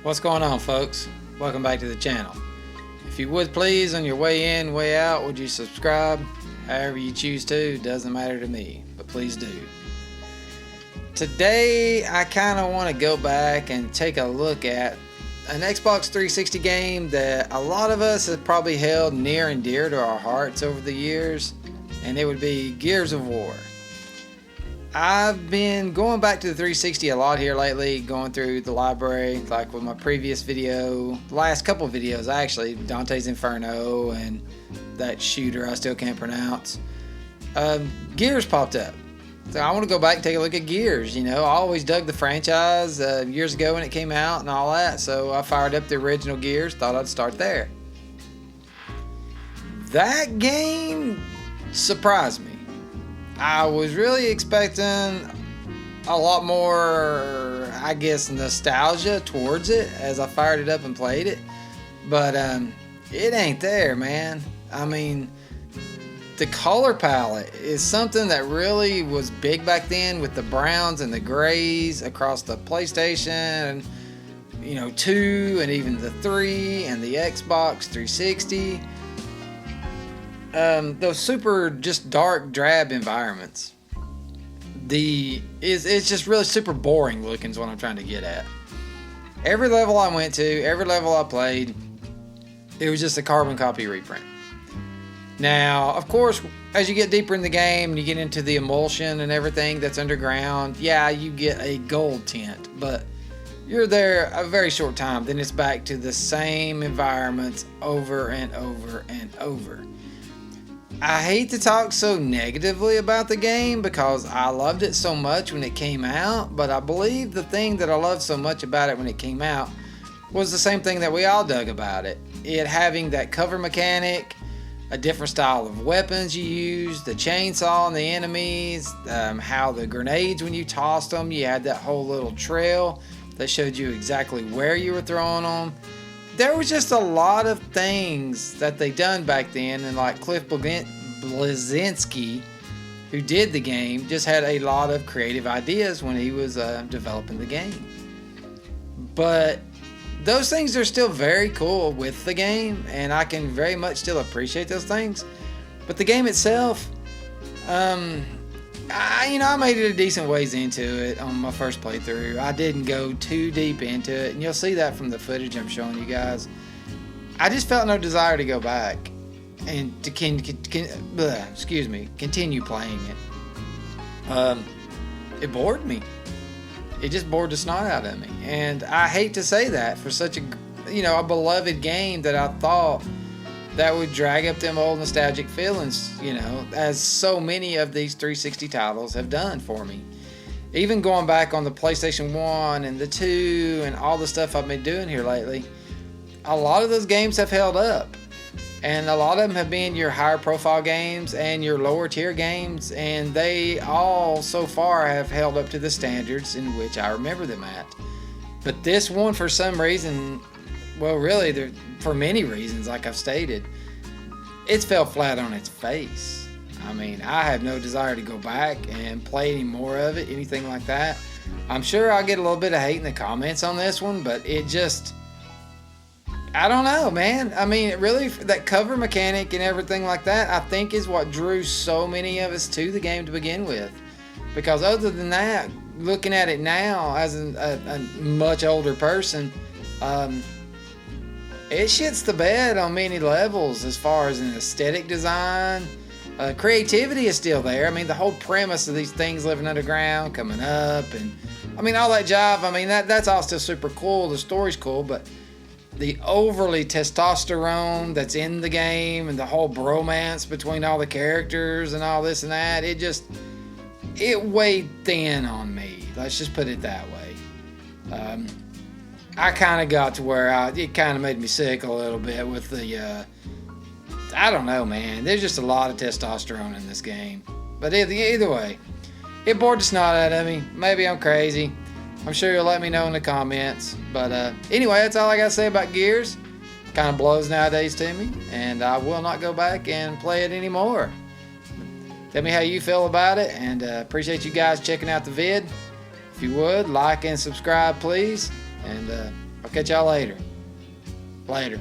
What's going on, folks? Welcome back to the channel. If you would please, on your way in, way out, would you subscribe? However you choose to, doesn't matter to me, but please do. Today, I kind of want to go back and take a look at an Xbox 360 game that a lot of us have probably held near and dear to our hearts over the years, and it would be Gears of War. I've been going back to the 360 a lot here lately, going through the library, like with my previous video, the last couple of videos actually, Dante's Inferno and that shooter I still can't pronounce. Gears popped up. So I want to go back and take a look at Gears. You know, I always dug the franchise years ago when it came out and all that, so I fired up the original Gears, thought I'd start there. That game surprised me. I was really expecting a lot more, I guess, nostalgia towards it as I fired it up and played it. But it ain't there, man. I mean, the color palette is something that really was big back then with the browns and the grays across the PlayStation, 2 and even the 3 and the Xbox 360. Those super just dark, drab environments. It's just really super boring looking is what I'm trying to get at. Every level I went to, every level I played, it was just a carbon copy reprint. Now, of course, as you get deeper in the game and you get into the emulsion and everything that's underground, yeah, you get a gold tint, but you're there a very short time. Then it's back to the same environments over and over and over. I hate to talk so negatively about the game because I loved it so much when it came out, but I believe the thing that I loved so much about it when it came out was the same thing that we all dug about it. It having that cover mechanic, a different style of weapons you use, the chainsaw on the enemies, how the grenades, when you tossed them, you had that whole little trail that showed you exactly where you were throwing them. There was just a lot of things that they done back then, and like Cliff Bleszinski, who did the game, just had a lot of creative ideas when he was developing the game. But those things are still very cool with the game, and I can very much still appreciate those things. But the game itself, I made it a decent ways into it on my first playthrough. I didn't go too deep into it, and you'll see that from the footage I'm showing you guys. I just felt no desire to go back and to continue playing it. It bored me. It just bored the snot out of me, and I hate to say that for such a beloved game that I thought that would drag up them old nostalgic feelings, as so many of these 360 titles have done for me. Even going back on the PlayStation 1 and the 2 and all the stuff I've been doing here lately, a lot of those games have held up. And a lot of them have been your higher profile games and your lower tier games, and they all so far have held up to the standards in which I remember them at. But this one, for some reason, well, really, for many reasons, like I've stated, it's fell flat on its face. I mean, I have no desire to go back and play any more of it, anything like that. I'm sure I'll get a little bit of hate in the comments on this one, but it just, I don't know, man. I mean, it really, that cover mechanic and everything like that, I think is what drew so many of us to the game to begin with. Because other than that, looking at it now as a much older person, it shits the bed on many levels as far as an aesthetic design. Creativity is still there. I mean, the whole premise of these things living underground, coming up, and I mean, all that jive, I mean, that's all still super cool. The story's cool, but the overly testosterone that's in the game and the whole bromance between all the characters and all this and that, it weighed thin on me. Let's just put it that way. I kind of got to where it kind of made me sick a little bit with the, I don't know, man. There's just a lot of testosterone in this game. But either way, it bored the snot out of me. Maybe I'm crazy. I'm sure you'll let me know in the comments. But anyway, that's all I got to say about Gears. Kind of blows nowadays to me, and I will not go back and play it anymore. Tell me how you feel about it, and appreciate you guys checking out the vid. If you would, like and subscribe, please. And I'll catch y'all later. Later.